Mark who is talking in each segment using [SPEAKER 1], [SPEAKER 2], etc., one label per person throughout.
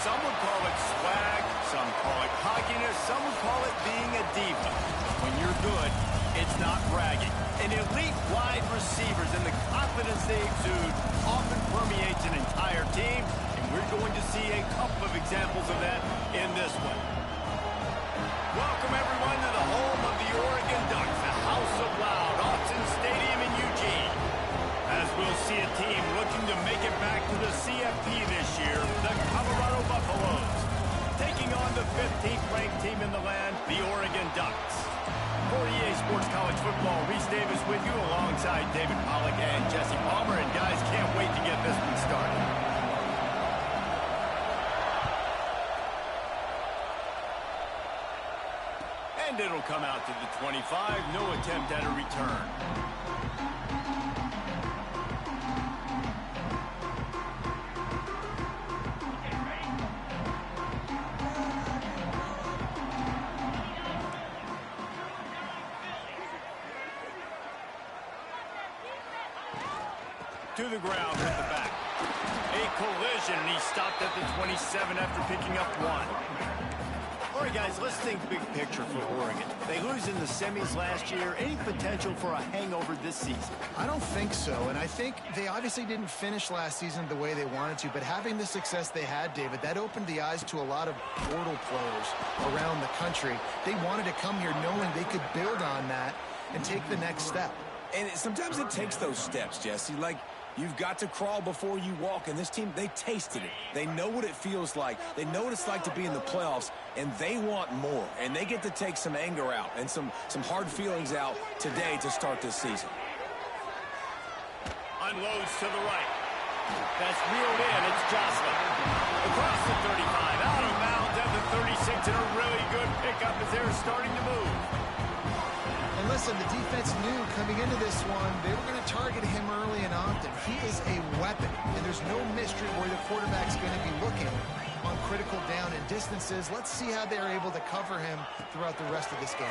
[SPEAKER 1] Some would call it swag, some call it cockiness, some would call it being a diva. When you're good, it's not bragging. And elite wide receivers and the confidence they exude often permeates an entire team, and we're going to see a couple of examples of that in this one. Welcome, everyone, to the home of the Oregon Ducks, the House of Loud, Autzen Stadium in Eugene. As we'll see a team looking to make it back to the CFP this year, the Colorado Buffaloes, taking on the 15th ranked team in the land, the Oregon Ducks. For EA Sports College Football, Reese Davis with you alongside David Pollack and Jesse Palmer. And guys, can't wait to get this one started. And it'll come out to the 25. No attempt at a return. To the ground at the back. A collision, and he stopped at the 27 after picking up one. All right, guys, let's think big picture for Oregon. They lose in the semis last year. Any potential for a hangover this season?
[SPEAKER 2] I don't think so, and I think they obviously didn't finish last season the way they wanted to, but having the success they had, David, that opened the eyes to a lot of portal players around the country. They wanted to come here knowing they could build on that and take the next step.
[SPEAKER 3] And sometimes it takes those steps, Jesse. Like, you've got to crawl before you walk, and this team, they tasted it. They know what it feels like. They know what it's like to be in the playoffs, and they want more. And they get to take some anger out and some hard feelings out today to start this season.
[SPEAKER 1] Unloads to the right. That's reeled in. It's Jocelyn. Across the 35, out of bounds at the 36, and a really good pickup as they're starting to move.
[SPEAKER 2] And listen, the defense knew coming into this one, they were going to target him early and often. He is a weapon, and there's no mystery where the quarterback's going to be looking on critical down and distances. Let's see how they're able to cover him throughout the rest of this game.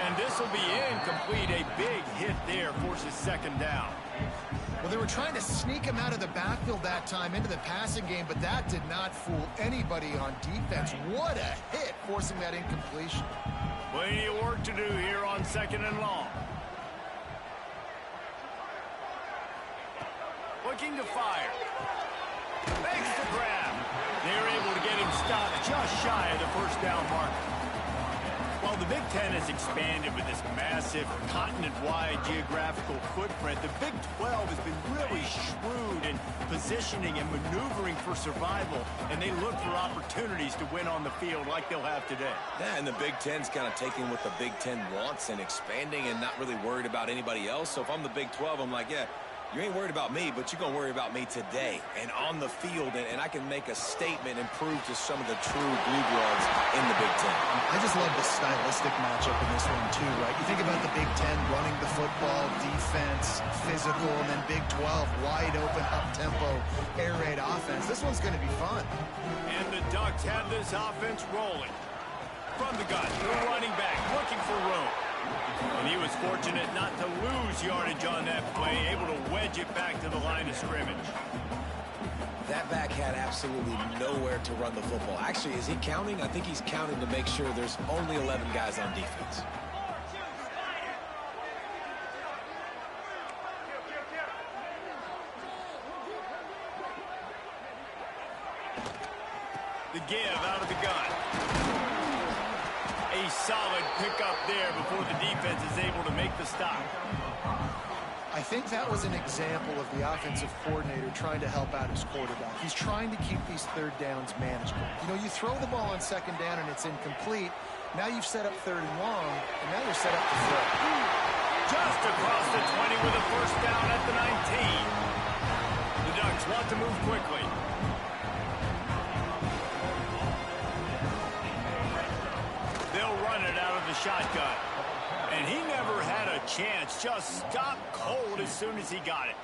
[SPEAKER 1] And this will be incomplete. A big hit there forces second down.
[SPEAKER 2] Well, they were trying to sneak him out of the backfield that time into the passing game, but that did not fool anybody on defense. What a hit, forcing that incompletion.
[SPEAKER 1] Plenty of work to do here on second and long. Looking to fire. Makes the grab. They're able to get him stopped just shy of the first down marker. While the Big Ten has expanded with this massive continent-wide geographical footprint, the Big 12 has been really shrewd in positioning and maneuvering for survival, and they look for opportunities to win on the field like they'll have today.
[SPEAKER 3] Yeah, and the Big Ten's kind of taking what the Big Ten wants and expanding and not really worried about anybody else. So if I'm the Big 12, I'm like, yeah, you ain't worried about me, but you're going to worry about me today and on the field, and I can make a statement and prove to some of the true blue bloods in the Big Ten.
[SPEAKER 2] I just love the stylistic matchup in this one, too, right? You think about the Big Ten running the football, defense, physical, and then Big 12, wide open, up-tempo, air raid offense. This one's going to be fun.
[SPEAKER 1] And the Ducks have this offense rolling. From the gun, the running back looking for room. And he was fortunate not to lose yardage on that play, able to wedge it back to the line of scrimmage.
[SPEAKER 3] That back had absolutely nowhere to run the football. Actually, is he counting? I think he's counting to make sure there's only 11 guys on defense.
[SPEAKER 1] The give out of the gun. A solid pickup there before the defense is able to make the stop.
[SPEAKER 2] I think that was an example of the offensive coordinator trying to help out his quarterback. He's trying to keep these third downs manageable. You know, you throw the ball on second down and it's incomplete. Now you've set up third and long, and now you're set up to throw.
[SPEAKER 1] Just across the 20 with a first down at the 19. The Ducks want to move quickly. They'll run it out of the shotgun. And he never had a chance, just stopped cold as soon as he got it.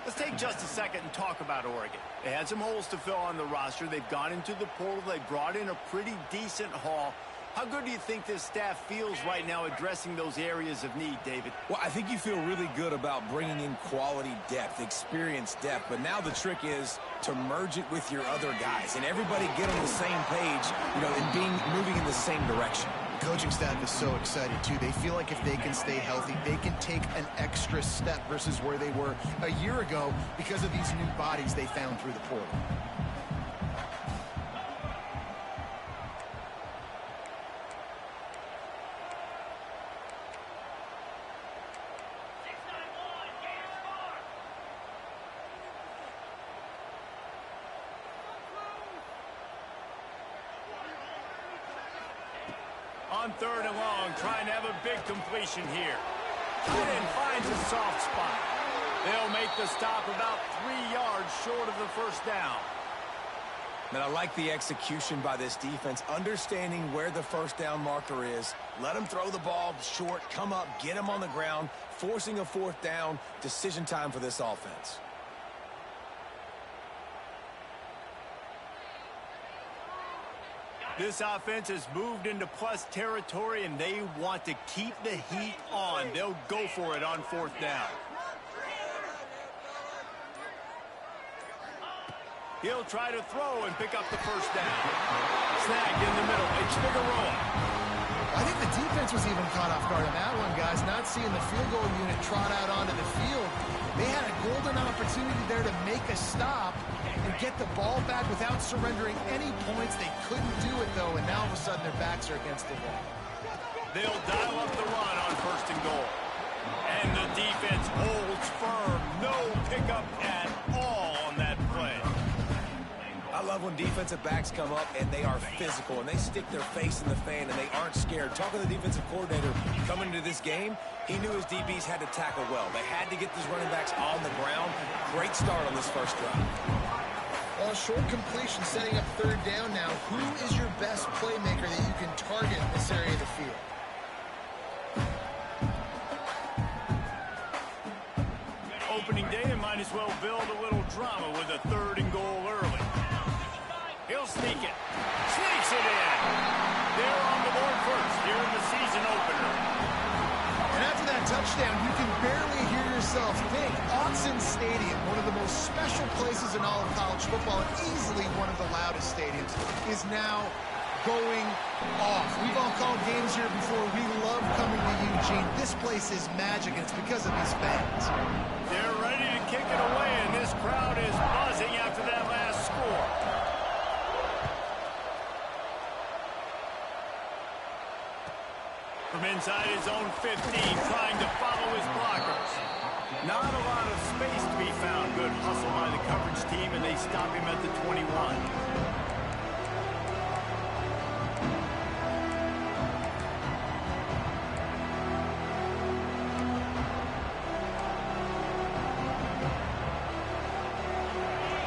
[SPEAKER 1] Let's take just a second and talk about Oregon. They had some holes to fill on the roster. They've gone into the portal. They brought in a pretty decent haul. How good do you think this staff feels right now addressing those areas of need, David?
[SPEAKER 3] Well, I think you feel really good about bringing in quality depth, experience depth, but now the trick is to merge it with your other guys and everybody get on the same page, and moving in the same direction.
[SPEAKER 2] The coaching staff is so excited, too. They feel like if they can stay healthy, they can take an extra step versus where they were a year ago because of these new bodies they found through the portal.
[SPEAKER 1] On 3rd and long, trying to have a big completion here. Tight end finds a soft spot. They'll make the stop about 3 yards short of the first down.
[SPEAKER 3] And I like the execution by this defense, understanding where the first down marker is. Let them throw the ball short, come up, get them on the ground, forcing a 4th down. Decision time for this offense.
[SPEAKER 1] This offense has moved into plus territory, and they want to keep the heat on. They'll go for it on 4th down. He'll try to throw and pick up the first down. Snagged in the middle. It's Figueroa.
[SPEAKER 2] I think the defense was even caught off guard on that one, guys. Not seeing the field goal unit trot out onto the field. They had a golden opportunity there to make a stop and get the ball back without surrendering any points. They couldn't do it, though, and now all of a sudden their backs are against the wall.
[SPEAKER 1] They'll dial up the run on 1st and goal. And the defense holds firm. No pickup at all on that play.
[SPEAKER 3] I love when defensive backs come up and they are physical and they stick their face in the fan and they aren't scared. Talking to the defensive coordinator coming into this game, he knew his DBs had to tackle well. They had to get these running backs on the ground. Great start on this first drive.
[SPEAKER 2] Well, short completion setting up 3rd down now. Who is your best playmaker that you can target in this area of the field?
[SPEAKER 1] Opening day, and might as well build a little drama with a 3rd and goal early. He'll sneak it. Sneaks it in. They're on the board first here in the season opener.
[SPEAKER 2] And after that touchdown, you can barely hear yourself think. Autzen Stadium, one of the most special places in all of college football, and easily one of the loudest stadiums, is now going off. We've all called games here before. We love coming to Eugene. This place is magic, and it's because of these fans.
[SPEAKER 1] They're ready to kick it away, and this crowd is buzzing after that last score. From inside his own 15, trying to follow his blockers. Not a lot of space to be found. Good hustle by the coverage team, and they stop him at the 21.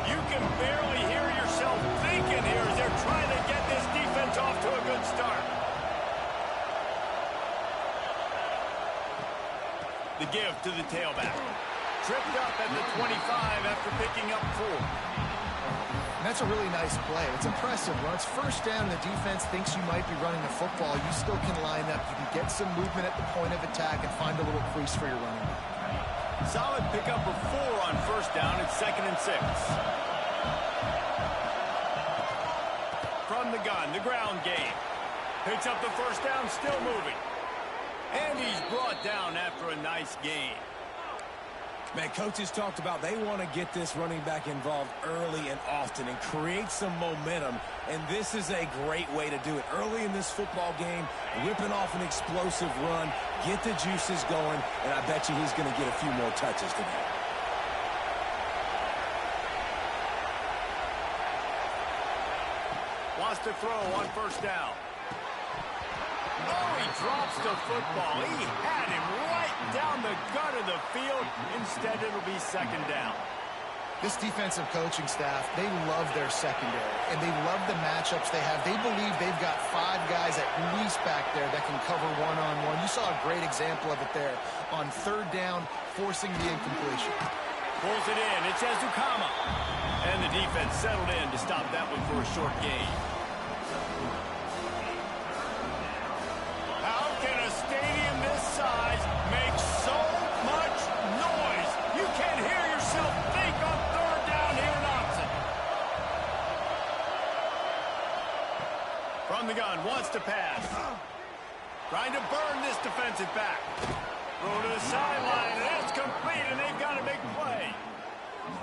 [SPEAKER 1] You can barely hear yourself thinking here as they're trying to get this defense off to a good start. The give to the tailback. Tripped up at the 25 after picking up 4.
[SPEAKER 2] And that's a really nice play. It's impressive. When it's 1st down and the defense thinks you might be running the football, you still can line up. You can get some movement at the point of attack and find a little crease for your running back.
[SPEAKER 1] Solid pickup of 4 on 1st down. It's 2nd and 6. From the gun, the ground game. Picks up the 1st down, still moving. And he's brought down after a nice gain.
[SPEAKER 3] Man, coaches talked about they want to get this running back involved early and often and create some momentum, and this is a great way to do it. Early in this football game, ripping off an explosive run, get the juices going, and I bet you he's going to get a few more touches today.
[SPEAKER 1] Wants to throw on 1st down. Oh, he drops the football. He had him right down the gut of the field. Instead, it'll be 2nd down.
[SPEAKER 2] This defensive coaching staff, they love their secondary, and they love the matchups they have. They believe they've got 5 guys at least back there that can cover one-on-one. You saw a great example of it there on 3rd down, forcing the incompletion.
[SPEAKER 1] Pulls it in. It's Ezukama. And the defense settled in to stop that one for a short gain. From the gun, wants to pass. Trying to burn this defensive back. Throw to the sideline, and it's complete, and they've got a big play.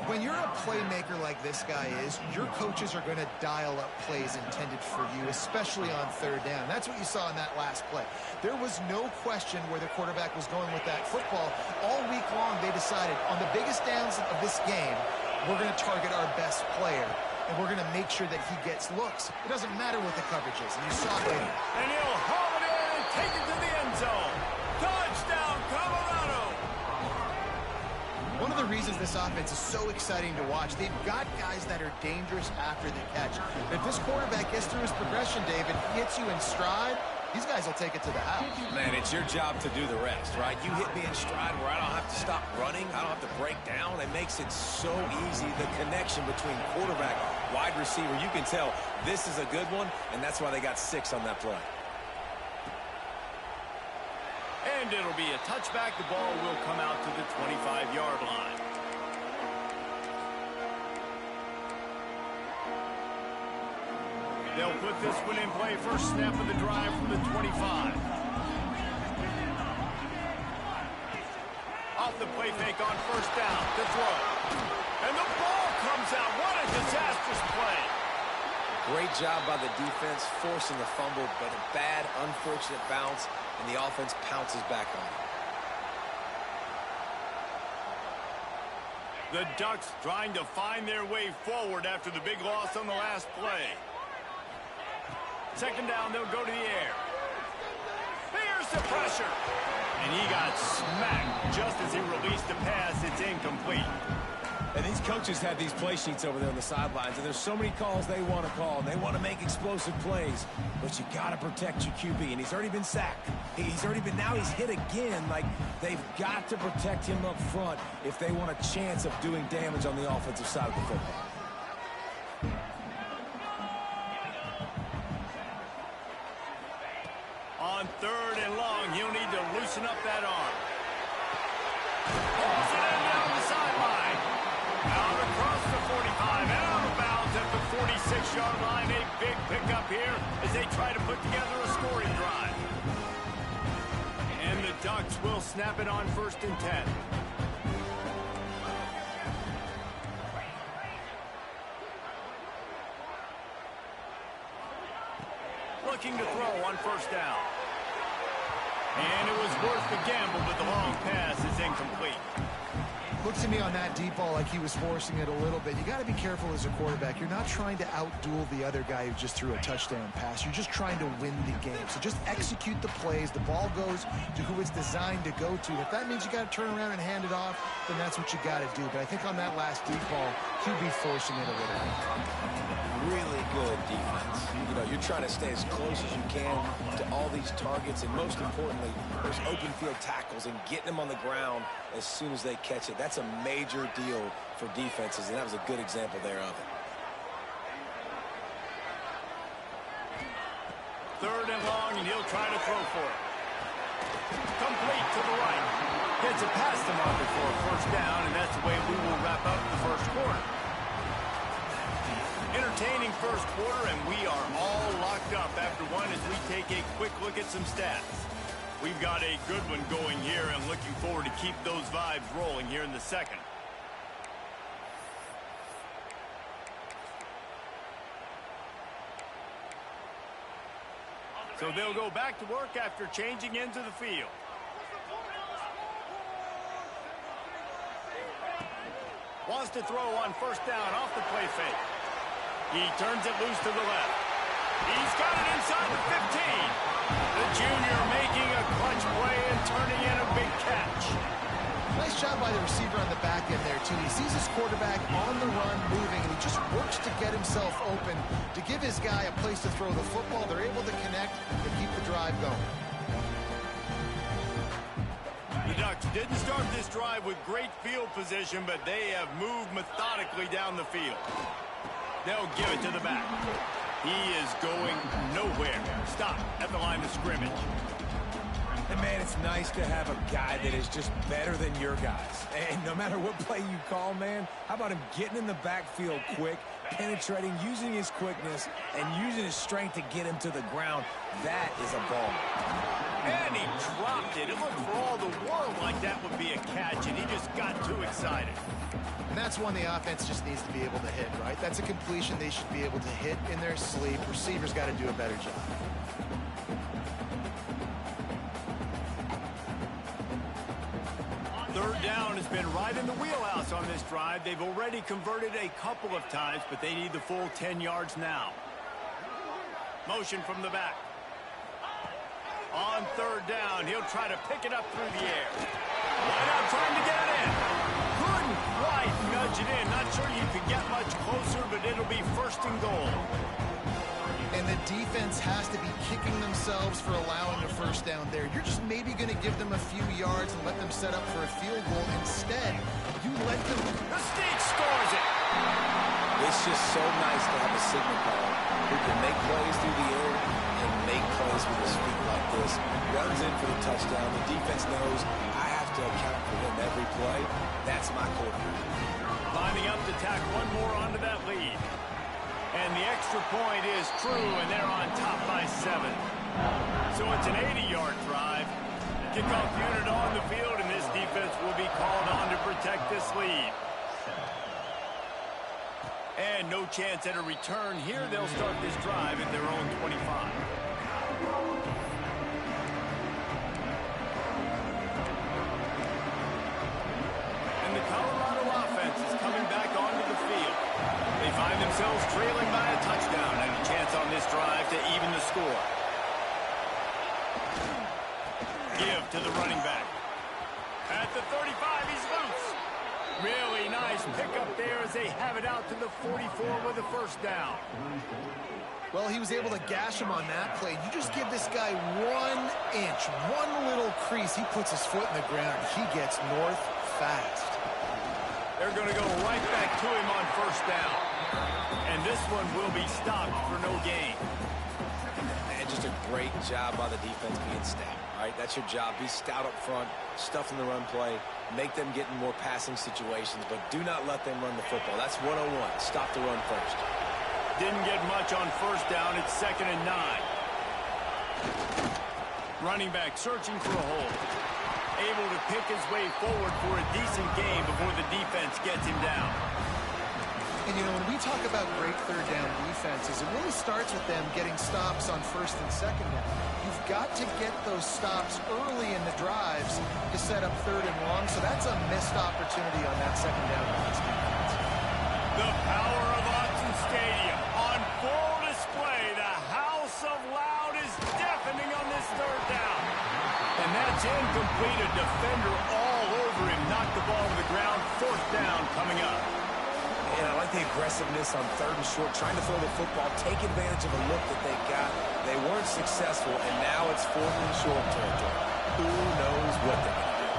[SPEAKER 2] When you're a playmaker like this guy is, your coaches are going to dial up plays intended for you, especially on third down. That's what you saw in that last play. There was no question where the quarterback was going with that football. All week long, they decided on the biggest downs of this game, we're going to target our best player, and we're going to make sure that he gets looks. It doesn't matter what the coverage is, and you saw it.
[SPEAKER 1] And he'll haul it in and take it to the end zone. Touchdown, Colorado!
[SPEAKER 2] One of the reasons this offense is so exciting to watch, they've got guys that are dangerous after the catch. If this quarterback gets through his progression, David, he hits you in stride, these guys will take it to the house.
[SPEAKER 3] Man, it's your job to do the rest, right? You hit me in stride where I don't have to stop running. I don't have to break down. It makes it so easy, the connection between quarterback, wide receiver. You can tell this is a good one, and that's why they got 6 on that play.
[SPEAKER 1] And it'll be a touchback. The ball will come out to the 25-yard line. They'll put this one in play. First snap of the drive from the 25. Off the play fake on first down to throw. And the ball comes out. What a disastrous play.
[SPEAKER 3] Great job by the defense, forcing a fumble, but a bad, unfortunate bounce, and the offense pounces back on it.
[SPEAKER 1] The Ducks trying to find their way forward after the big loss on the last play. Second down, they'll go to the air. Here's the pressure. And he got smacked just as he released the pass. It's incomplete.
[SPEAKER 3] And these coaches have these play sheets over there on the sidelines, and there's so many calls they want to call, and they want to make explosive plays. But you got to protect your QB, and he's already been sacked. Now he's hit again. Like, they've got to protect him up front if they want a chance of doing damage on the offensive side of the football.
[SPEAKER 1] On third and long, he'll need to loosen up that arm. Pulls it in down the sideline. Out across the 45, out of bounds at the 46-yard line. A big pickup here as they try to put together a scoring drive. And the Ducks will snap it on 1st and 10. Looking to throw on first down. And it was worth the gamble, but the long pass is incomplete.
[SPEAKER 2] Looked to me on that deep ball like he was forcing it a little bit. You got to be careful as a quarterback. You're not trying to outduel the other guy who just threw a touchdown pass. You're just trying to win the game. So just execute the plays. The ball goes to who it's designed to go to. If that means you got to turn around and hand it off, then that's what you got to do. But I think on that last deep ball, QB forcing it a little bit.
[SPEAKER 3] Really good defense. You know, you're trying to stay as close as you can to all these targets, and most importantly, those open field tackles and getting them on the ground as soon as they catch it. That's a major deal for defenses, and that was a good example there of it.
[SPEAKER 1] Third and long, and he'll try to throw for it. Complete to the right. Gets it past the marker for a first down, and that's the way we will wrap up the first quarter. Entertaining first quarter, and we are all locked up after one as we take a quick look at some stats. We've got a good one going here, and looking forward to keep those vibes rolling here in the second. So they'll go back to work after changing into the field. Wants to throw on first down off the play fake. He turns it loose to the left. He's got it inside the 15. The junior making a clutch play and turning in a big catch.
[SPEAKER 2] Nice job by the receiver on the back end there, too. He sees his quarterback on the run moving, and he just works to get himself open to give his guy a place to throw the football. They're able to connect and keep the drive going.
[SPEAKER 1] The Ducks didn't start this drive with great field position, but they have moved methodically down the field. They'll give it to the back. He is going nowhere. Stop at the line of scrimmage.
[SPEAKER 3] And, man, it's nice to have a guy that is just better than your guys. And no matter what play you call, man, how about him getting in the backfield quick penetrating, using his quickness, and using his strength to get him to the ground. That is a ball.
[SPEAKER 1] And he dropped it. It looked for all the world like that would be a catch, and he just got too excited.
[SPEAKER 2] And that's one the offense just needs to be able to hit, right? That's a completion they should be able to hit in their sleep. Receivers got to do a better job.
[SPEAKER 1] Third down has been right in the wheelhouse on this drive. They've already converted a couple of times, but they need the full 10 yards now. Motion from the back. On third down, he'll try to pick it up through the air. Wide out trying to get it in. Couldn't quite nudge it in. Not sure you could get much closer, but it'll be first and goal.
[SPEAKER 2] And the defense has to be kicking themselves for allowing a first down there. You're just maybe going to give them a few yards and let them set up for a field goal. Instead, you let them...
[SPEAKER 1] The State scores it!
[SPEAKER 3] It's just so nice to have a signal caller who can make plays through the air and make plays with his feet like this. Runs in for the touchdown. The defense knows I have to account for him every play. That's my quarterback.
[SPEAKER 1] Lining up to tack one more onto that lead. And the extra point is true, and they're on top by 7. So it's an 80-yard drive. Kickoff unit on the field, and this defense will be called on to protect this lead. And no chance at a return here. They'll start this drive at their own 25. And the Colorado offense is coming back onto the field. They find themselves trailing by a touchdown and a chance on this drive to even the score. Give to the running back. At the 35, he's loose. Really nice pickup there as they have it out to the 44 with a first down.
[SPEAKER 2] Well, he was able to gash him on that play. You just give this guy 1 inch, one little crease. He puts his foot in the ground. He gets north fast.
[SPEAKER 1] They're going to go right back to him on first down. And this one will be stopped for no gain.
[SPEAKER 3] And just a great job by the defense being stout. All right, that's your job. Be stout up front, stuff in the run play, make them get in more passing situations, but do not let them run the football. That's 101. Stop the run first.
[SPEAKER 1] Didn't get much on first down. It's 2nd and 9. Running back searching for a hole. Able to pick his way forward for a decent gain before the defense gets him down.
[SPEAKER 2] And, you know, when we talk about great third down defenses, it really starts with them getting stops on first and second down. You've got to get those stops early in the drives to set up third and long, so that's a missed opportunity on that second down by this defense.
[SPEAKER 1] The power of Autzen Stadium on full display. The house of loud is deafening on this third down. And that's incomplete. A defender all over him. Knocked the ball to the ground. Fourth down coming up.
[SPEAKER 3] And I like the aggressiveness on third and short, trying to throw the football, take advantage of a look that they got. They weren't successful, and now it's fourth and short territory. Who knows what they're going to do?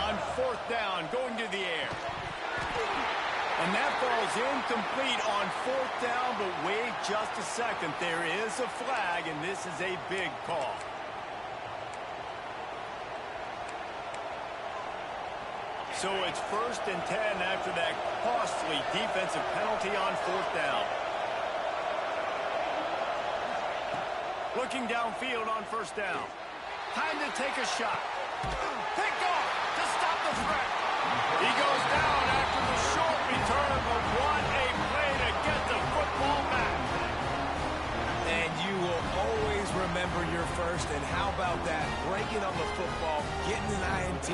[SPEAKER 1] On fourth down, going to the air. And that ball's incomplete on fourth down, but wait just a second. There is a flag, and this is a big call. So it's 1st and 10 after that costly defensive penalty on fourth down. Looking downfield on first down. Time to take a shot. Picked off to stop the threat. He goes down after the short return, but what a play to get the football back.
[SPEAKER 3] And you will always remember your first, and how about that? Breaking on the football, getting an INT,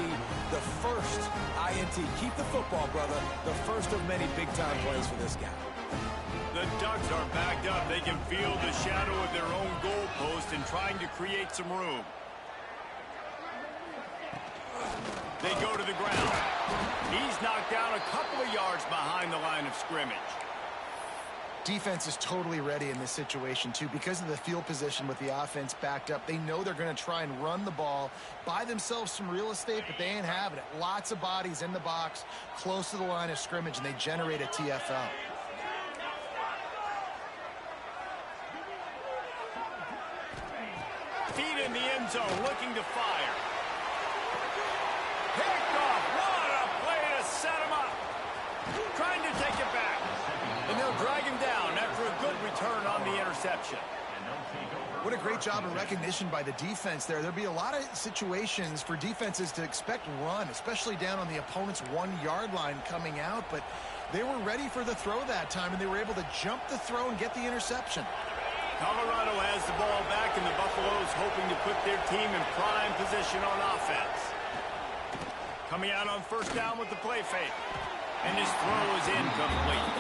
[SPEAKER 3] the first INT. Keep the football, brother. The first of many big-time plays for this guy.
[SPEAKER 1] The Ducks are backed up. They can feel the shadow of their own goalpost and trying to create some room. They go to the ground. He's knocked down a couple of yards behind the line of scrimmage.
[SPEAKER 2] Defense is totally ready in this situation, too. Because of the field position with the offense backed up, they know they're going to try and run the ball, buy themselves some real estate, but they ain't having it. Lots of bodies in the box, close to the line of scrimmage, and they generate a TFL.
[SPEAKER 1] Feet in the end zone, looking to fire. Picked off, 1, trying to take it back. And they'll drag him down after a good return on the interception.
[SPEAKER 2] What a great job of recognition by the defense there. There'll be a lot of situations for defenses to expect run, especially down on the opponent's 1-yard line coming out, but they were ready for the throw that time, and they were able to jump the throw and get the interception.
[SPEAKER 1] Colorado has the ball back, and the Buffaloes hoping to put their team in prime position on offense. Coming out on first down with the play fake. And his throw is incomplete.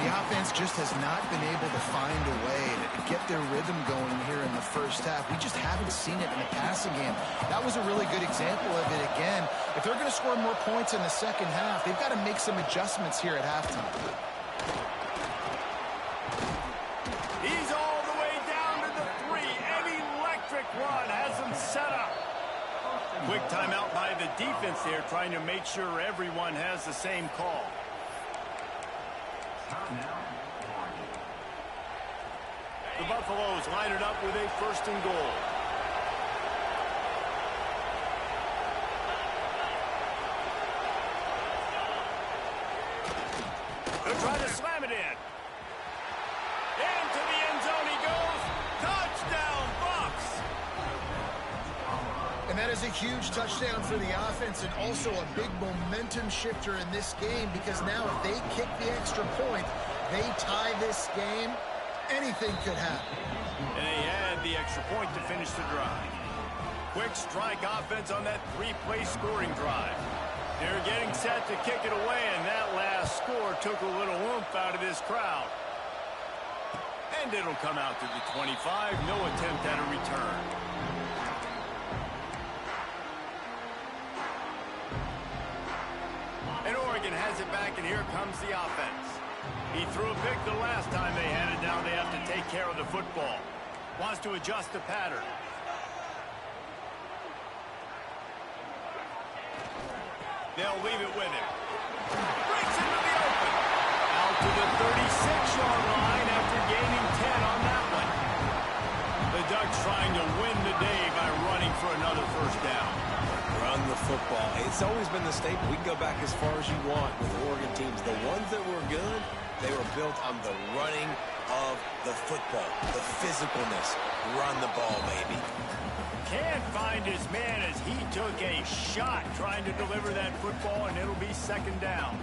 [SPEAKER 2] The offense just has not been able to find a way to get their rhythm going here in the first half. We just haven't seen it in the passing game. That was a really good example of it again. If they're going to score more points in the second half, they've got to make some adjustments here at halftime.
[SPEAKER 1] He's all the way down to the 3. An electric run has him set up. Quick timeout by the defense there, trying to make sure everyone has the same call. The Buffaloes line it up with a 1st and goal. They'll try to slam it in. Into the end zone he goes. Touchdown, Bucs!
[SPEAKER 2] And that is a huge touchdown for the offense and also a big momentum shifter in this game, because now if they kick the extra point, they tie this game, anything could happen.
[SPEAKER 1] And they had the extra point to finish the drive. Quick strike offense on that 3-play scoring drive. They're getting set to kick it away, and that last score took a little oomph out of this crowd. And it'll come out to the 25. No attempt at a return. And Oregon has it back, and here comes the offense. He threw a pick the last time they had it down. They have to take care of the football. Wants to adjust the pattern. They'll leave it with him. Breaks into the open. Out to the 36-yard line after gaining 10 on that one. The Ducks trying to win the day by running for another first down.
[SPEAKER 3] Run the football. It's always been the staple. We can go back as far as you want with the Oregon teams. The ones that were good, they were built on the running of the football, the physicalness. Run the ball, baby.
[SPEAKER 1] Can't find his man as he took a shot trying to deliver that football, and it'll be 2nd down.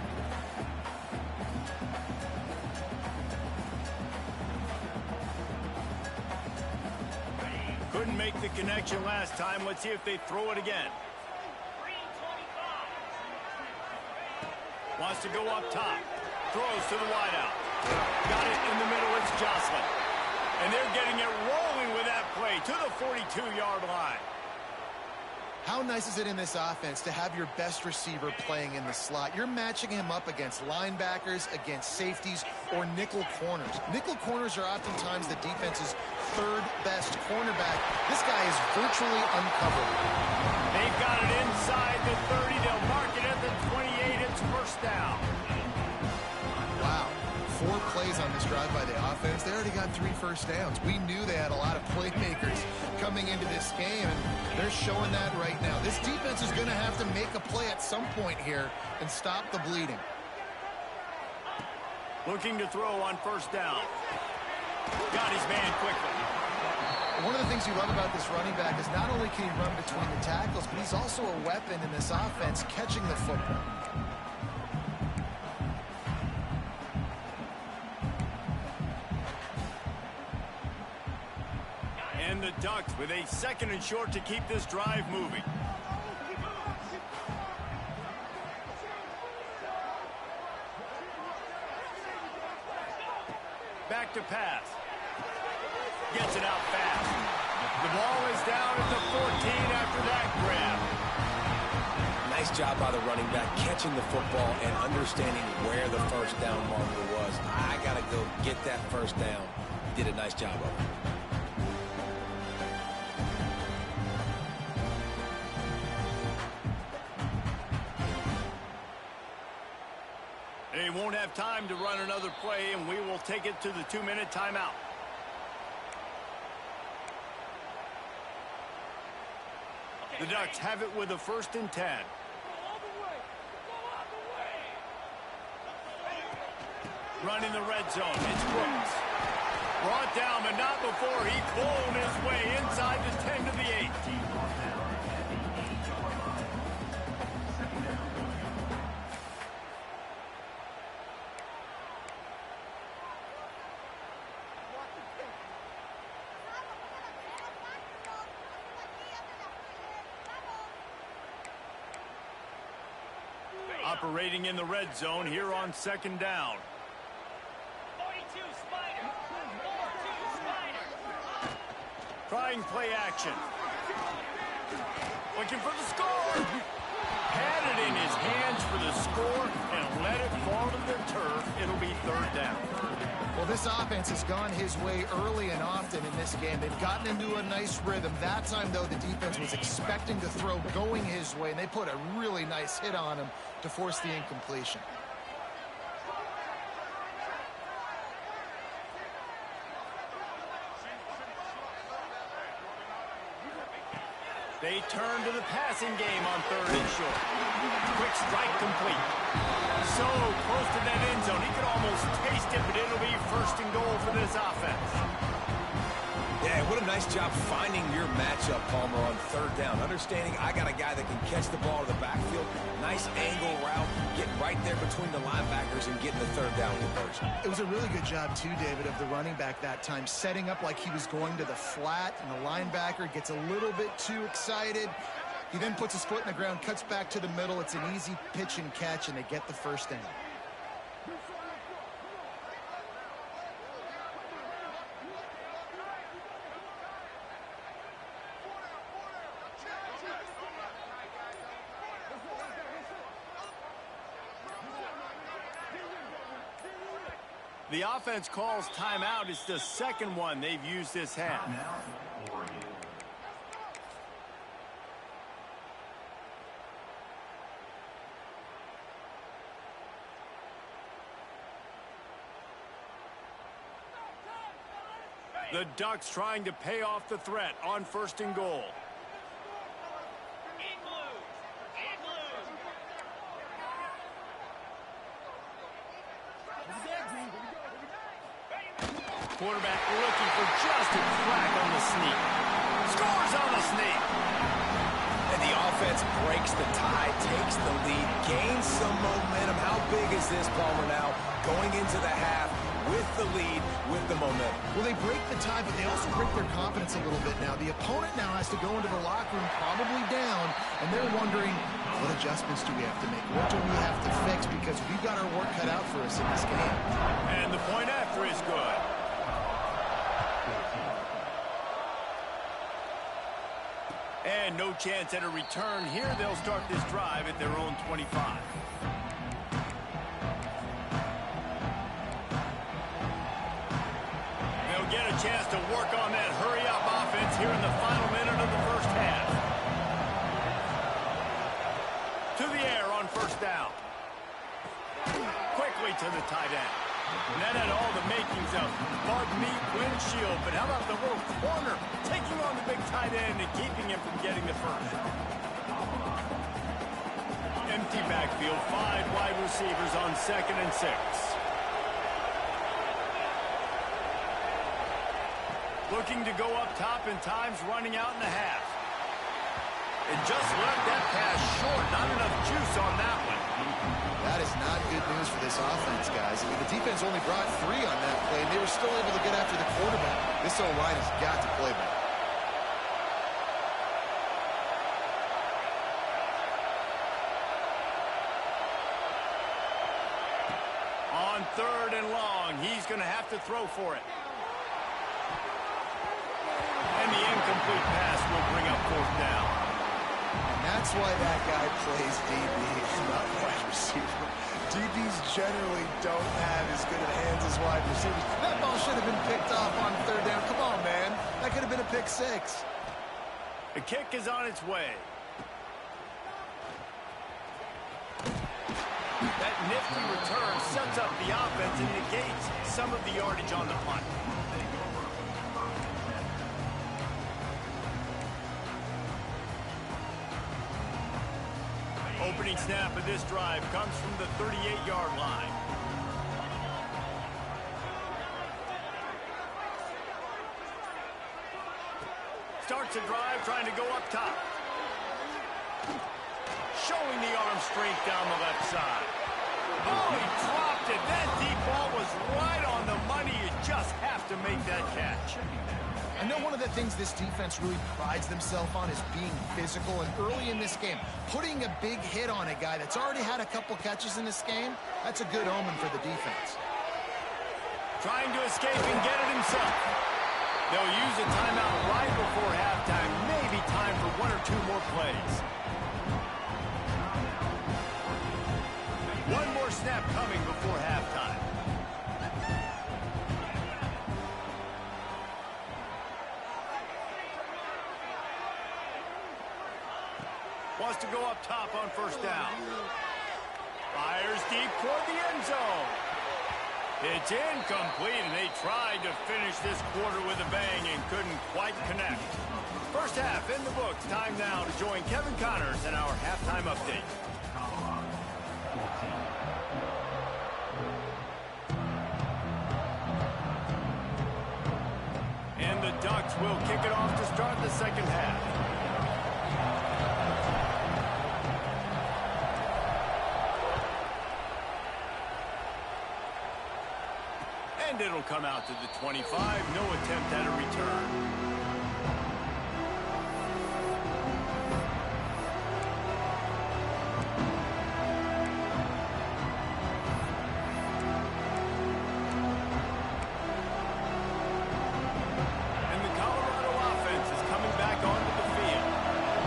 [SPEAKER 1] Couldn't make the connection last time. Let's see if they throw it again. Wants to go up top. Throws to the wideout. Got it in the middle. It's Jocelyn. And they're getting it rolling with that play to the 42-yard line.
[SPEAKER 2] How nice is it in this offense to have your best receiver playing in the slot? You're matching him up against linebackers, against safeties, or nickel corners. Nickel corners are oftentimes the defense's 3rd best cornerback. This guy is virtually uncovered.
[SPEAKER 1] They've got it inside the 30. They'll mark it at the 28. It's 1st down.
[SPEAKER 2] Wow. 4 plays on this drive by the offense. They already got 3 first downs. We knew they had a lot of playmakers coming into this game, and they're showing that right now. This defense is going to have to make a play at some point here and stop the bleeding.
[SPEAKER 1] Looking to throw on 1st down. Got his man quickly.
[SPEAKER 2] One of the things you love about this running back is not only can he run between the tackles, but he's also a weapon in this offense catching the football.
[SPEAKER 1] And the Ducks with a 2nd and short to keep this drive moving. Back to pass. Gets it out fast. The ball is down at the 14 after that grab.
[SPEAKER 3] Nice job by the running back, catching the football and understanding where the 1st down marker was. I got to go get that 1st down. Did a nice job of it.
[SPEAKER 1] They won't have time to run another play, and we will take it to the 2-minute timeout. The Ducks have it with a 1st and 10. Running the red zone. It's Brooks. Brought down, but not before he cloned his way inside the 10 to the 8. Operating in the red zone here on second down.
[SPEAKER 4] 42 Spider. 42 Spider.
[SPEAKER 1] Trying play action. Looking for the score. Had it in his hands for the score and let it fall to the turf. It'll be third down.
[SPEAKER 2] Well, this offense has gone his way early and often in this game. They've gotten into a nice rhythm. That time, though, the defense was expecting to throw going his way, and they put a really nice hit on him to force the incompletion.
[SPEAKER 1] They turn to the passing game on third and short. Quick strike complete. So close to that end zone. He could almost taste it, but it'll be first and goal for this offense.
[SPEAKER 3] Yeah, what a nice job finding your matchup, Palmer, on third down. Understanding I got a guy that can catch the ball to the backfield. Nice angle route, getting right there between the linebackers and getting the third down conversion.
[SPEAKER 2] It was a really good job, too, David, of the running back that time, setting up like he was going to the flat, and the linebacker gets a little bit too excited. He then puts his foot in the ground, cuts back to the middle. It's an easy pitch and catch, and they get the first down.
[SPEAKER 1] The offense calls timeout. It's the second one they've used this half. The Ducks trying to pay off the threat on first and goal. Quarterback looking for just a crack on the sneak. Scores on the sneak.
[SPEAKER 3] And the offense breaks the tie, takes the lead, gains some momentum. How big is this, Palmer, now? Going into the half with the lead, with the momentum.
[SPEAKER 2] Well, they break the tie, but they also break their confidence a little bit now. The opponent now has to go into the locker room probably down, and they're wondering, what adjustments do we have to make? What do we have to fix? Because we've got our work cut out for us in this game.
[SPEAKER 1] And the point after is good. And no chance at a return here. They'll start this drive at their own 25. They'll get a chance to work on that hurry-up offense here in the final minute of the first half. To the air on first down. Quickly to the tight end. And that had all the makings of Bud Meat windshield, but how about the little corner taking on the big tight end and keeping him from getting the first? Empty backfield, 5 wide receivers on 2nd and 6. Looking to go up top in times, running out in the half. And just left that pass short. Not enough juice on that one.
[SPEAKER 2] That is not good news for this offense, guys. I mean, the defense only brought 3 on that play, and they were still able to get after the quarterback. This O-line has got to play better.
[SPEAKER 1] On 3rd and long, he's going to have to throw for it. And the incomplete pass will bring up 4th down.
[SPEAKER 2] That's why that guy plays DB, not wide receiver. DBs generally don't have as good of hands as wide receivers. That ball should have been picked off on 3rd down. Come on, man. That could have been a pick 6.
[SPEAKER 1] The kick is on its way. That nifty return sets up the offense and negates some of the yardage on the punt. Opening snap of this drive comes from the 38-yard line. Starts a drive trying to go up top. Showing the arm strength down the left side. Oh, he dropped it. That deep ball was right on the money. You just have to make that catch.
[SPEAKER 2] I know one of the things this defense really prides themselves on is being physical, and early in this game, putting a big hit on a guy that's already had a couple catches in this game, that's a good omen for the defense.
[SPEAKER 1] Trying to escape and get it himself. They'll use a timeout right before halftime. Maybe time for one or two more plays. One more snap coming before halftime. Wants to go up top on first down. Fires deep toward the end zone. It's incomplete, and they tried to finish this quarter with a bang and couldn't quite connect. First half in the books. Time now to join Kevin Connors in our halftime update. And the Ducks will kick it off to start the second half. And it'll come out to the 25. No attempt at a return. And the Colorado offense is coming back onto the field.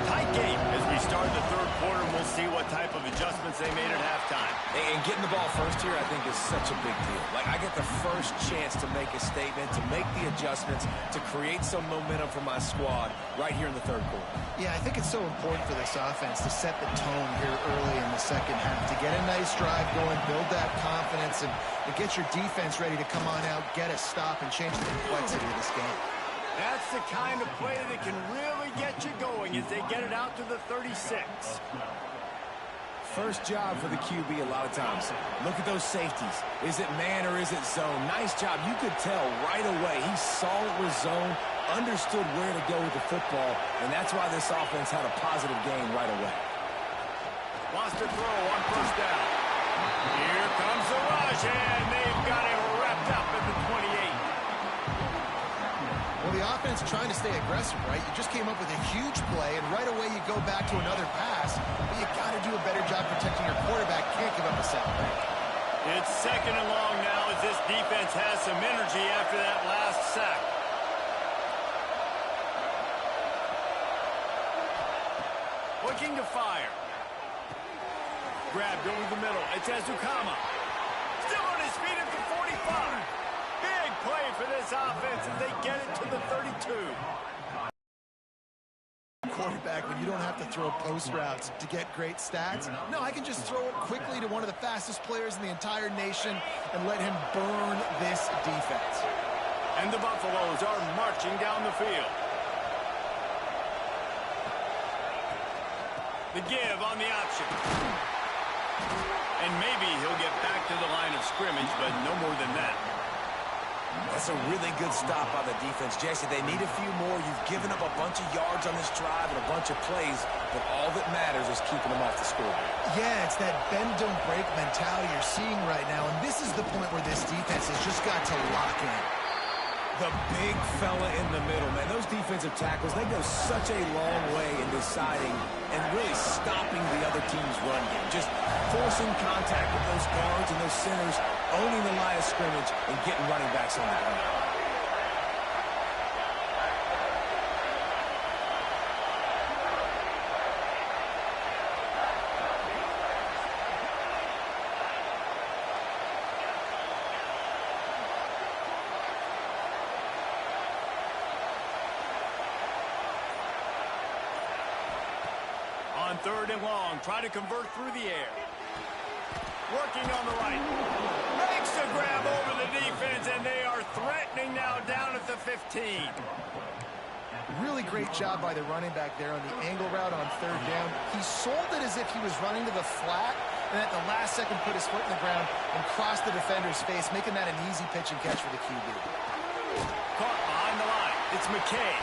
[SPEAKER 1] Tight game as we start the third quarter. We'll see what type of adjustments they made at halftime.
[SPEAKER 3] And getting the ball first here, I think, is such a big deal. Like, I get the first chance to make a statement, to make the adjustments, to create some momentum for my squad right here in the third quarter.
[SPEAKER 2] Yeah, I think it's so important for this offense to set the tone here early in the second half, to get a nice drive going, build that confidence, and get your defense ready to come on out, get a stop, and change the complexity of this game.
[SPEAKER 1] That's the kind of play that can really get you going as they get it out to the 36.
[SPEAKER 3] First job for the QB a lot of times. Look at those safeties. Is it man or is it zone? Nice job. You could tell right away. He saw it was zone, understood where to go with the football, and that's why this offense had a positive game right away.
[SPEAKER 1] Wants to throw on first down. Here comes the rush, and they've got him wrapped up at the 28.
[SPEAKER 2] Well, the offense trying to stay aggressive, right? You just came up with a huge play, and right away you go back to another pass, but you got to do a better job protecting your quarterback. Can't give up a sack.
[SPEAKER 1] It's second and long now as this defense has some energy after that last sack. Looking to fire. Grabbed over the middle. It's Ezukama. Still on his feet at the 45. Big play for this offense as they get it to the 32.
[SPEAKER 2] Quarterback, when you don't have to throw post routes to get great stats. No, I can just throw it quickly to one of the fastest players in the entire nation and let him burn this defense.
[SPEAKER 1] And the Buffaloes are marching down the field. The give on the option. And maybe he'll get back to the line of scrimmage, but no more than that.
[SPEAKER 3] That's a really good stop by the defense. Jesse, they need a few more. You've given up a bunch of yards on this drive and a bunch of plays, but all that matters is keeping them off the scoreboard.
[SPEAKER 2] Yeah, it's that bend, don't break mentality you're seeing right now, and this is the point where this defense has just got to lock in.
[SPEAKER 3] The big fella in the middle, man. Those defensive tackles, they go such a long way in deciding and really stopping the other team's run game. Just forcing contact with those guards and those centers, owning the line of scrimmage, and getting running backs on the ground.
[SPEAKER 1] On third and long, try to convert through the air. Working on the right. Makes a grab over the defense, and they are threatening now down at the 15.
[SPEAKER 2] Really great job by the running back there on the angle route on third down. He sold it as if he was running to the flat, and at the last second put his foot in the ground and crossed the defender's face, making that an easy pitch and catch for the QB.
[SPEAKER 1] Caught behind the line. It's McKay.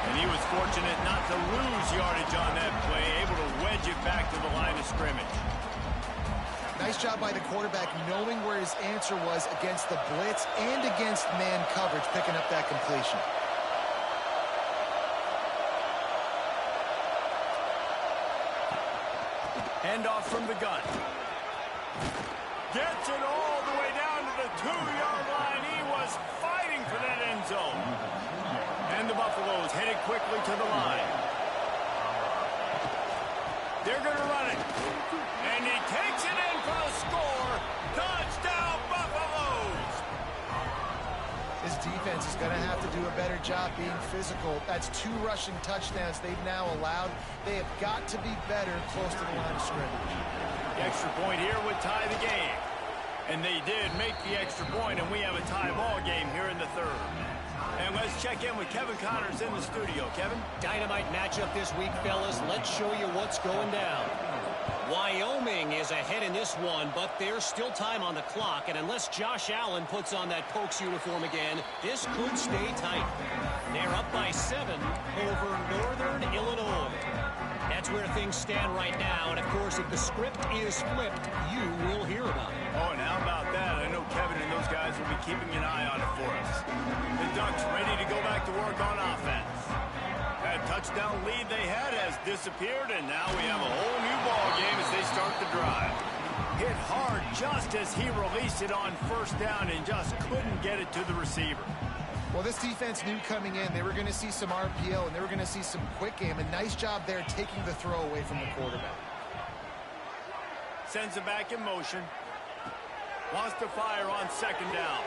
[SPEAKER 1] And he was fortunate not to lose yardage on that play, able to wedge it back to the line of scrimmage.
[SPEAKER 2] Nice job by the quarterback knowing where his answer was against the blitz and against man coverage, picking up that completion.
[SPEAKER 1] Handoff from the gun. Gets it all the way down to the 2-yard line. He was fighting for that end zone. And the Buffaloes headed quickly to the line. They're going to run it. And he takes it in for a score. Touchdown, Buffaloes!
[SPEAKER 2] This defense is going to have to do a better job being physical. That's 2 rushing touchdowns they've now allowed. They have got to be better close to the line of scrimmage.
[SPEAKER 1] The extra point here would tie the game. And they did make the extra point, and we have a tie ball game here in the third. And let's check in with Kevin Connors in the studio. Kevin?
[SPEAKER 5] Dynamite matchup this week, fellas. Let's show you what's going down. Wyoming is ahead in this one, but there's still time on the clock, and unless Josh Allen puts on that Pokes uniform again, this could stay tight. They're up by 7 over Northern Illinois. That's where things stand right now, and of course, if the script is flipped, you will hear about it.
[SPEAKER 1] Oh, and how about that? I know Kevin and those guys will be keeping an eye on it for us. The Ducks ready to go back to work on offense. That touchdown lead they had has disappeared, and now we have a whole new ball game as they start the drive. Hit hard just as he released it on first down and just couldn't get it to the receiver.
[SPEAKER 2] Well, this defense knew coming in they were going to see some RPO and they were going to see some quick game. A nice job there taking the throw away from the quarterback.
[SPEAKER 1] Sends it back in motion. Wants to fire on second down.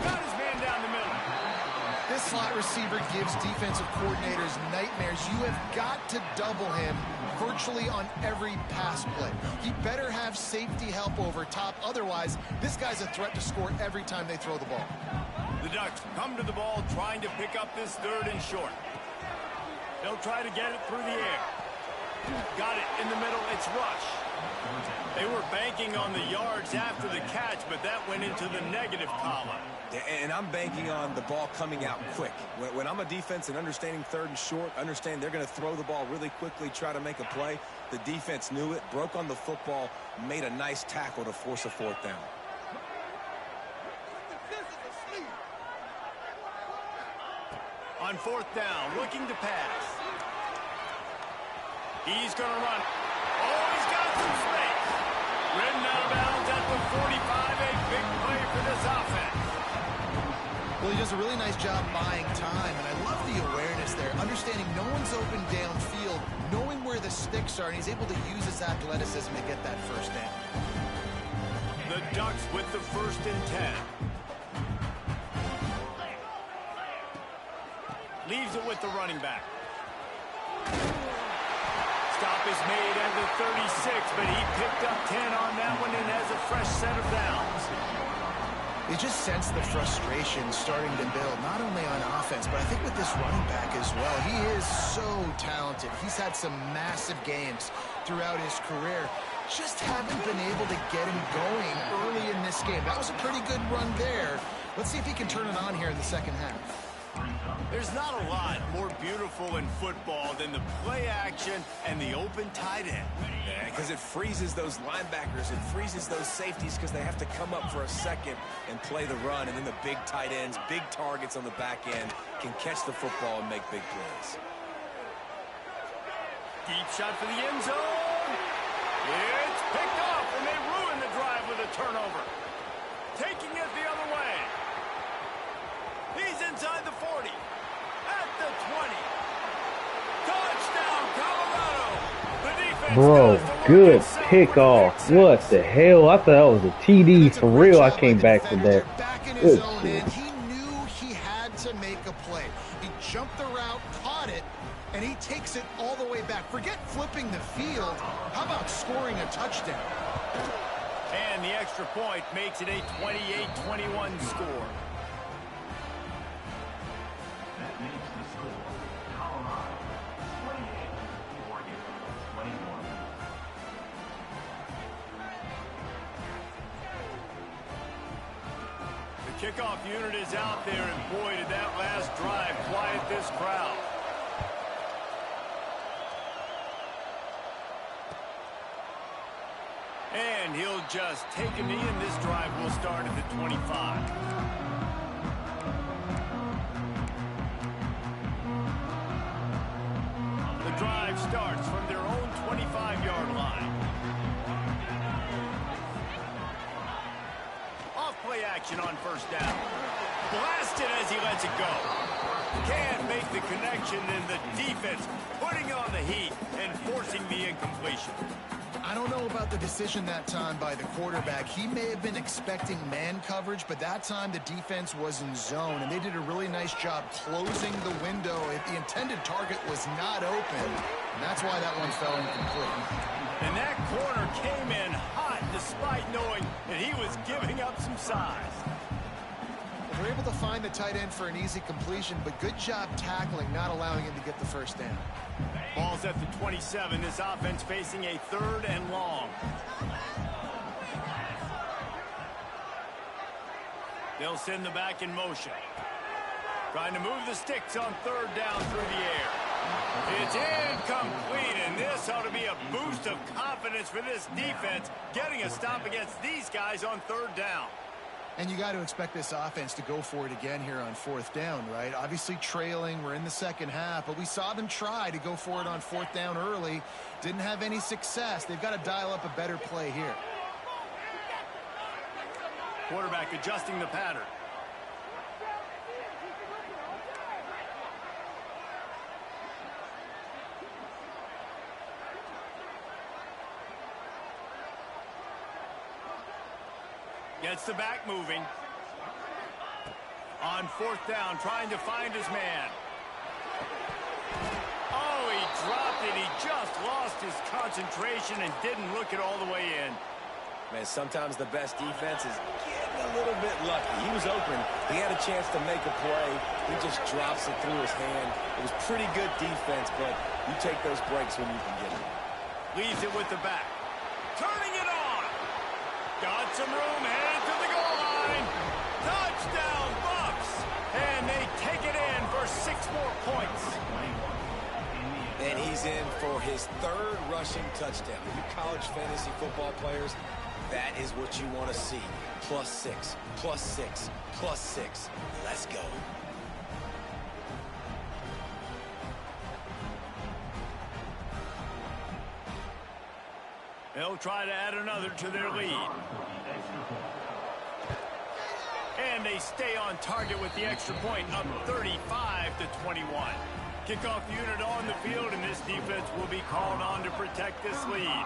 [SPEAKER 1] Got his man down the middle.
[SPEAKER 2] This slot receiver gives defensive coordinators nightmares. You have got to double him virtually on every pass play. He better have safety help over top. Otherwise, this guy's a threat to score every time they throw the ball.
[SPEAKER 1] The Ducks come to the ball trying to pick up this third and short. They'll try to get it through the air. Got it in the middle. It's Rush. They were banking on the yards after the catch, but that went into the negative column.
[SPEAKER 3] And I'm banking on the ball coming out quick. When I'm a defense and understanding third and short, understand they're going to throw the ball really quickly, try to make a play. The defense knew it, broke on the football, made a nice tackle to force a fourth down.
[SPEAKER 1] On fourth down, looking to pass. He's going to run. Oh, he's got some space. Ridden out of bounds at the 45. A big play for this offense.
[SPEAKER 2] Well, he does a really nice job buying time, and I love the awareness there. Understanding no one's open downfield, knowing where the sticks are, and he's able to use his athleticism to get that first down.
[SPEAKER 1] The Ducks with the 1st and 10. Leaves it with the running back. Stop is made at the 36, but he picked up 10 on that one and has a fresh set of downs.
[SPEAKER 2] You just sense the frustration starting to build, not only on offense, but I think with this running back as well. He is so talented. He's had some massive games throughout his career. Just haven't been able to get him going early in this game. That was a pretty good run there. Let's see if he can turn it on here in the second half.
[SPEAKER 1] There's not a lot more beautiful in football than the play action and the open tight end.
[SPEAKER 3] Yeah, because it freezes those linebackers. It freezes those safeties because they have to come up for a second and play the run. And then the big tight ends, big targets on the back end can catch the football and make big plays.
[SPEAKER 1] Deep shot for the end zone. It's picked off, and they ruin the drive with a turnover. Taking it the other way. He's inside the 40. At the 20. Touchdown, Colorado. The defense
[SPEAKER 6] Bro,
[SPEAKER 1] does the work
[SPEAKER 6] good
[SPEAKER 1] itself
[SPEAKER 6] pickoff.
[SPEAKER 1] for the
[SPEAKER 6] What the hell? I thought that was a TD for real. I came back for that.
[SPEAKER 2] Back in his
[SPEAKER 6] Good
[SPEAKER 2] own
[SPEAKER 6] shit.
[SPEAKER 2] end. He knew he had to make a play. He jumped the route, caught it, and he takes it all the way back. Forget flipping the field. How about scoring a touchdown?
[SPEAKER 1] And the extra point makes it a 28-21 score. Kickoff unit is out there, and boy, did that last drive quiet this crowd. And he'll just take a knee, and this drive will start at the 25. The drive starts from their own 25-yard line. Off-play action on first down. Blasted as he lets it go. Can't make the connection, and the defense putting on the heat and forcing the incompletion.
[SPEAKER 2] I don't know about the decision that time by the quarterback. He may have been expecting man coverage, but that time the defense was in zone, and they did a really nice job closing the window if the intended target was not open. And that's why that one fell incomplete.
[SPEAKER 1] And that corner came in hot despite knowing that he was giving up some size.
[SPEAKER 2] They're able to find the tight end for an easy completion, but good job tackling, not allowing him to get the first down.
[SPEAKER 1] Ball's at the 27. This offense facing a 3rd and long. They'll send the back in motion. Trying to move the sticks on 3rd down through the air. It's incomplete, and this ought to be a boost of confidence for this defense, getting a stop against these guys on 3rd down.
[SPEAKER 2] And you got to expect this offense to go for it again here on 4th down, right? Obviously trailing, we're in the second half, but we saw them try to go for it on 4th down early. Didn't have any success. They've got to dial up a better play here.
[SPEAKER 1] Quarterback adjusting the pattern. Gets the back moving. On 4th down, trying to find his man. Oh, he dropped it. He just lost his concentration and didn't look it all the way in.
[SPEAKER 3] Man, sometimes the best defense is getting a little bit lucky. He was open. He had a chance to make a play. He just drops it through his hand. It was pretty good defense, but you take those breaks when you can get it.
[SPEAKER 1] Leaves it with the back. Turning it on. Got some room, headed to the goal line. Touchdown, Bucks. And they take it in for 6 more points.
[SPEAKER 3] And he's in for his 3rd rushing touchdown. You college fantasy football players, that is what you want to see. +6, +6, +6. Let's go.
[SPEAKER 1] They'll try to add another to their lead. And they stay on target with the extra point, up 35-21. Kickoff unit on the field, and this defense will be called on to protect this lead.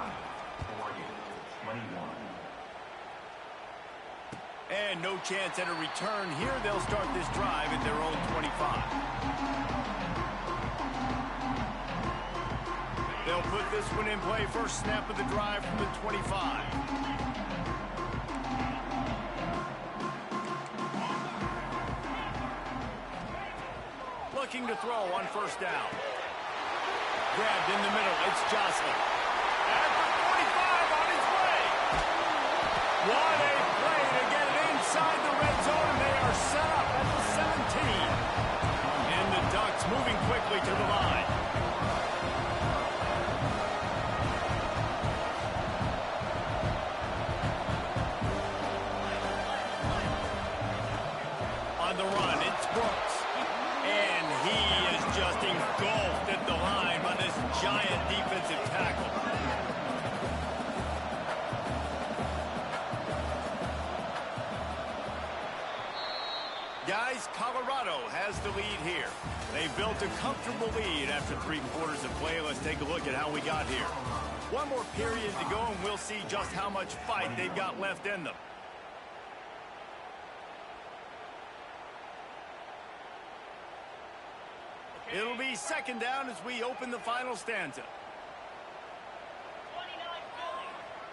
[SPEAKER 1] And no chance at a return here. They'll start this drive at their own 25. They'll put this one in play. First snap of the drive from the 25. Looking to throw on first down. Grabbed in the middle. It's Joslin. At the 45 on his way. What a play to get it inside the red zone, and they are set up at the 17. And the Ducks moving quickly to the line. On the run, it's Brooks. And he is just engulfed at the line by this giant defensive tackle. Guys, Colorado has the lead here. They built a comfortable lead after 3 quarters of play. Let's take a look at how we got here. One more period to go, and we'll see just how much fight they've got left in them. It'll be second down as we open the final stanza.
[SPEAKER 4] 29 Philly.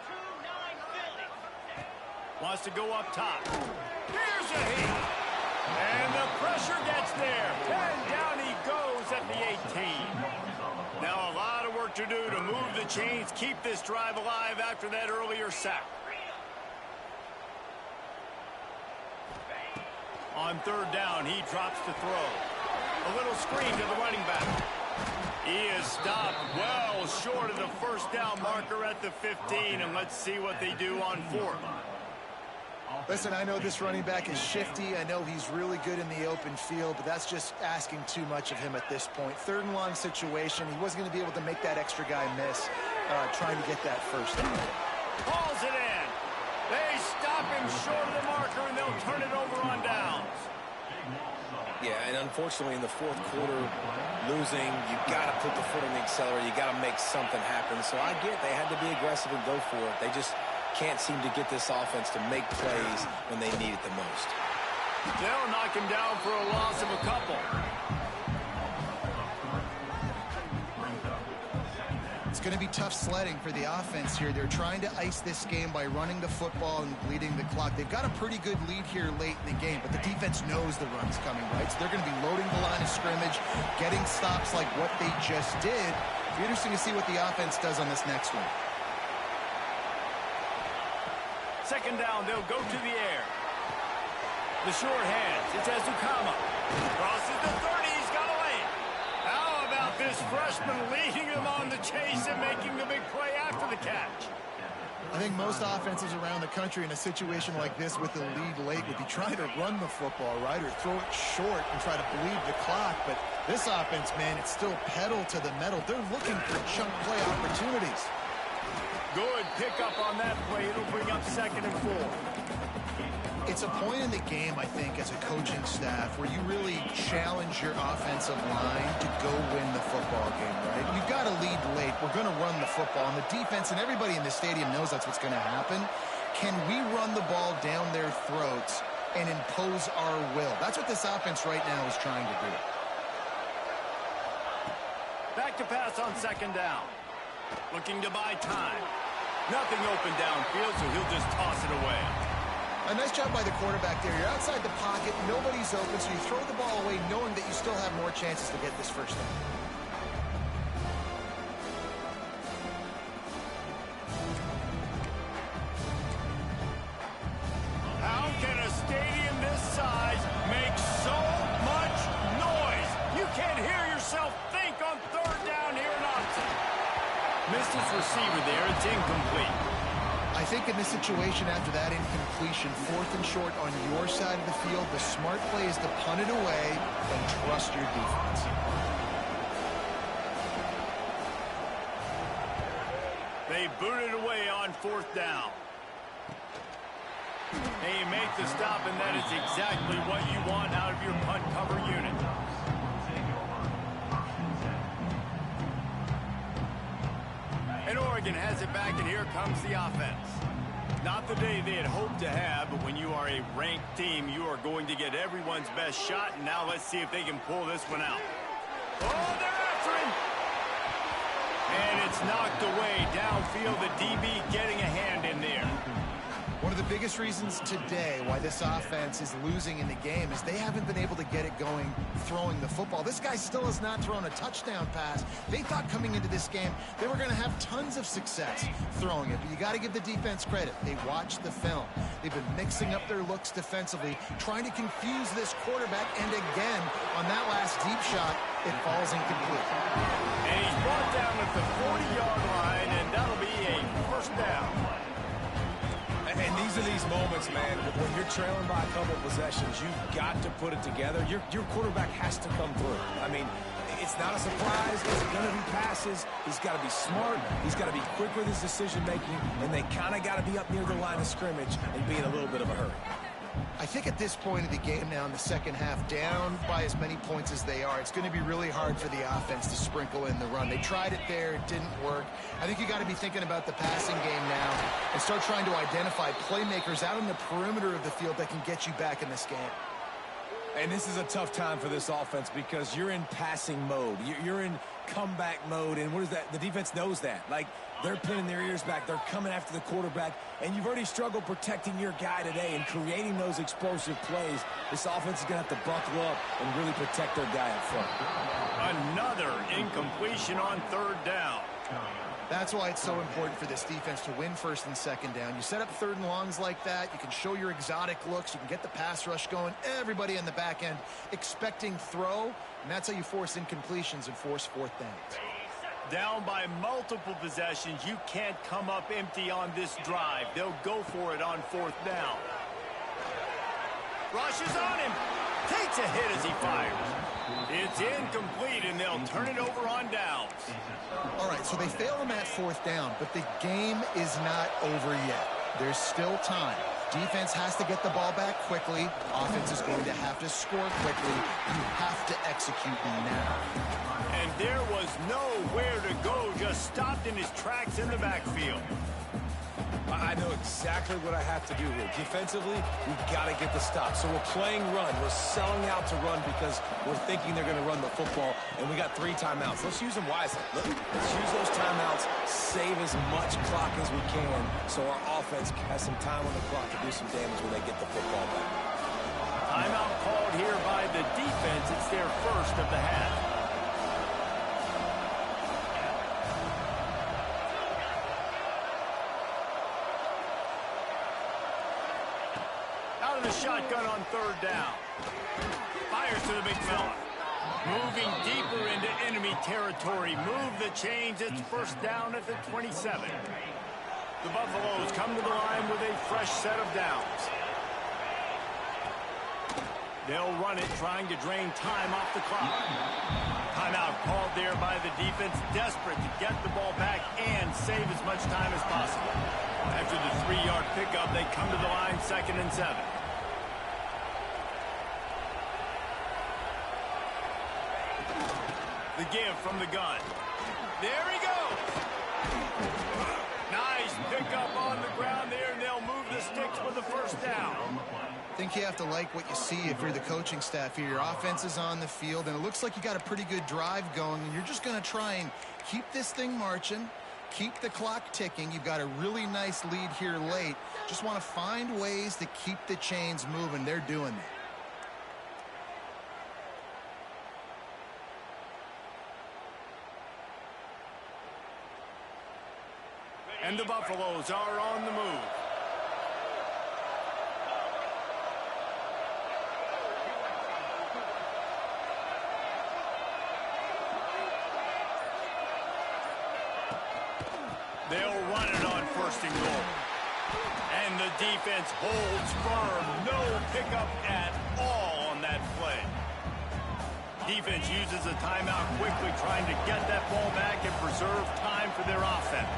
[SPEAKER 4] 2-9 Philly.
[SPEAKER 1] Wants to go up top. Here's a hit. And the pressure gets there. And down he goes at the 18. Now a lot of work to do to move the chains, keep this drive alive after that earlier sack. On third down, he drops to throw. A little screen to the running back. He is stopped well short of the first down marker at the 15, and let's see what they do on fourth.
[SPEAKER 2] Listen, I know this running back is shifty. I know he's really good in the open field, but that's just asking too much of him at this point. Third and long situation. He wasn't going to be able to make that extra guy miss trying to get that first down.
[SPEAKER 1] Calls it in. They stop him short of the marker, and they'll turn it over on downs.
[SPEAKER 3] Yeah, and unfortunately in the fourth quarter, losing, you got to put the foot on the accelerator. You got to make something happen. So I get they had to be aggressive and go for it. They just can't seem to get this offense to make plays when they need it the most.
[SPEAKER 1] They'll knock him down for a loss of a couple.
[SPEAKER 2] It's going to be tough sledding for the offense here. They're trying to ice this game by running the football and bleeding the clock. They've got a pretty good lead here late in the game, but the defense knows the run's coming, right? So they're going to be loading the line of scrimmage, getting stops like what they just did. It'll be interesting to see what the offense does on this next one.
[SPEAKER 1] Second down, they'll go to the air. The short hands, it's Ezukama. Crosses the 30, he's got to lay it. How about this freshman leading him on the chase and making the big play after the catch?
[SPEAKER 2] I think most offenses around the country in a situation like this with the lead late would be trying to run the football, right, or throw it short and try to bleed the clock. But this offense, man, it's still pedal to the metal. They're looking for chunk play opportunities.
[SPEAKER 1] Good pickup on that play. It'll bring up 2nd and 4.
[SPEAKER 2] It's a point in the game, I think, as a coaching staff where you really challenge your offensive line to go win the football game, right? You've got to lead late. We're going to run the football. And the defense and everybody in the stadium knows that's what's going to happen. Can we run the ball down their throats and impose our will? That's what this offense right now is trying to do.
[SPEAKER 1] Back to pass on 2nd down. Looking to buy time. Nothing open downfield, so he'll just toss it away.
[SPEAKER 2] A nice job by the quarterback there. You're outside the pocket, nobody's open, so you throw the ball away knowing that you still have more chances to get this first down.
[SPEAKER 1] How can a stadium this size make so much noise? You can't hear yourself think on third down here in Austin. Missed his receiver there. It's incomplete.
[SPEAKER 2] I think in this situation after that incompletion, 4th and short on your side of the field, the smart play is to punt it away and trust your defense.
[SPEAKER 1] They boot it away on 4th down. They make the stop, and that is exactly what you want out of your punt cover unit. And Oregon has it back, and here comes the offense. Not the day they had hoped to have, but when you are a ranked team, you are going to get everyone's best shot. And now let's see if they can pull this one out. Oh, they're after him. And it's knocked away downfield. The DB getting a hand in there.
[SPEAKER 2] One of the biggest reasons today why this offense is losing in the game is they haven't been able to get it going throwing the football. This guy still has not thrown a touchdown pass. They thought coming into this game they were going to have tons of success throwing it, but you got to give the defense credit. They watched the film. They've been mixing up their looks defensively, trying to confuse this quarterback, and again, on that last deep shot, it falls incomplete.
[SPEAKER 1] And he's brought down at the 40-yard line, and that'll be a first down.
[SPEAKER 3] And these are these moments, man, when you're trailing by a couple of possessions, you've got to put it together. Your quarterback has to come through. I mean, it's not a surprise. It's going to be passes. He's got to be smart. He's got to be quick with his decision-making, and they kind of got to be up near the line of scrimmage and be in a little bit of a hurry.
[SPEAKER 2] I think at this point of the game now in the second half, down by as many points as they are, it's going to be really hard for the offense to sprinkle in the run. They tried it there. It didn't work. I think you got to be thinking about the passing game now and start trying to identify playmakers out in the perimeter of the field that can get you back in this game.
[SPEAKER 3] And this is a tough time for this offense because you're in passing mode. You're in comeback mode, and what is that? The defense knows that. Like, they're pinning their ears back. They're coming after the quarterback, and you've already struggled protecting your guy today and creating those explosive plays. This offense is going to have to buckle up and really protect their guy up front.
[SPEAKER 1] Another incompletion on third down.
[SPEAKER 2] That's why it's so important for this defense to win first and second down. You set up third and longs like that. You can show your exotic looks. You can get the pass rush going. Everybody in the back end expecting throw, and that's how you force incompletions and force fourth downs.
[SPEAKER 1] Down by multiple possessions, you can't come up empty on this drive. They'll go for it on fourth down. Rushes on him. Takes a hit as he fires. It's incomplete, and they'll turn it over on downs.
[SPEAKER 2] All right, so they fail him at fourth down, but the game is not over yet. There's still time. Defense has to get the ball back quickly. Offense is going to have to score quickly. You have to execute now.
[SPEAKER 1] And there was nowhere to go, just stopped in his tracks in the backfield.
[SPEAKER 3] I know exactly what I have to do here. Defensively, we've got to get the stop. So we're playing run. We're selling out to run because we're thinking they're going to run the football, and we got 3 timeouts. Let's use them wisely. Let's use those timeouts, save as much clock as we can so our offense has some time on the clock to do some damage when they get the football back.
[SPEAKER 1] Timeout called here by the defense. It's their first of the half. Shotgun on third down. Fires to the big fella. Moving deeper into enemy territory. Move the chains. It's first down at the 27. The Buffaloes come to the line with a fresh set of downs. They'll run it, trying to drain time off the clock. Timeout called there by the defense, desperate to get the ball back and save as much time as possible. After the 3-yard pickup, they come to the line 2nd and 7. The give from the gun. There he goes. Nice pickup on the ground there, and they'll move the sticks with the first down.
[SPEAKER 2] I think you have to like what you see if you're the coaching staff here. Your offense is on the field, and it looks like you got a pretty good drive going, and you're just going to try and keep this thing marching, keep the clock ticking. You've got a really nice lead here late. Just want to find ways to keep the chains moving. They're doing that.
[SPEAKER 1] And the Buffaloes are on the move. They'll run it on 1st and goal. And the defense holds firm. No pickup at all on that play. Defense uses a timeout quickly, trying to get that ball back and preserve time for their offense.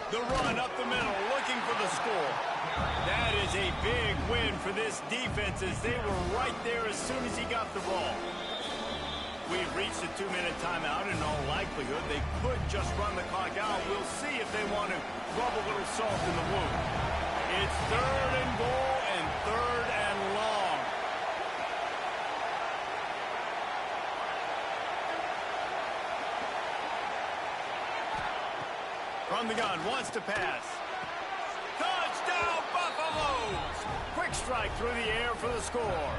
[SPEAKER 1] The run up the middle, looking for the score. That is a big win for this defense, as they were right there as soon as he got the ball. We've reached a 2-minute timeout. In all likelihood, they could just run the clock out. We'll see if they want to rub a little salt in the wound. It's 3rd and goal and 3rd and long. From the gun, wants to pass. Touchdown, Buffaloes! Quick strike through the air for the score.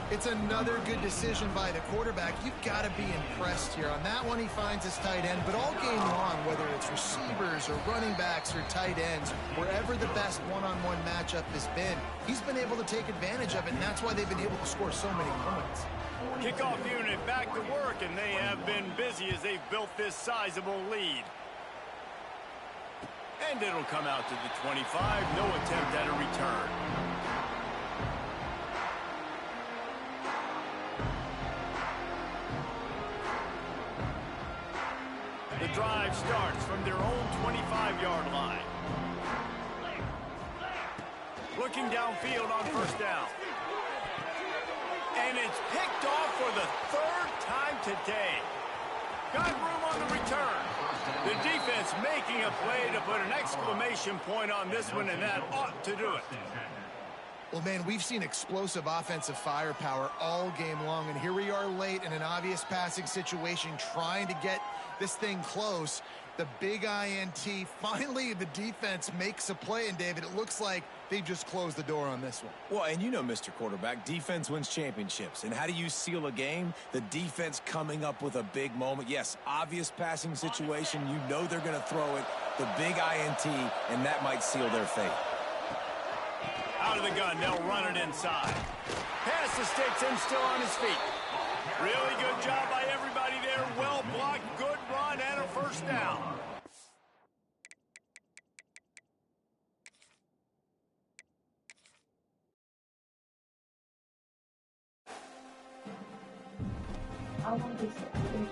[SPEAKER 2] It's another good decision by the quarterback. You've got to be impressed here. On that one, he finds his tight end, but all game long, whether it's receivers or running backs or tight ends, wherever the best one-on-one matchup has been, he's been able to take advantage of it, and that's why they've been able to score so many points.
[SPEAKER 1] Kickoff unit back to work, and they have been busy as they've built this sizable lead. And it'll come out to the 25. No attempt at a return. The drive starts from their own 25-yard line. Looking downfield on 1st down. And it's picked off for the 3rd time today. Got room on the return. The defense making a play to put an exclamation point on this one, and that ought to do it.
[SPEAKER 2] Well, man, we've seen explosive offensive firepower all game long, and here we are late in an obvious passing situation trying to get this thing close. The big INT. Finally, the defense makes a play, and David, it looks like they've just closed the door on this one.
[SPEAKER 3] Well, and you know, Mr. Quarterback, defense wins championships. And how do you seal a game? The defense coming up with a big moment. Yes, obvious passing situation. You know they're going to throw it. The big INT, and that might seal their fate.
[SPEAKER 1] Out of the gun, they'll run it inside. Pass the sticks, him still on his feet. Really good job by everybody there. Well blocked, good run, and a first down.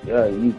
[SPEAKER 6] Yeah, you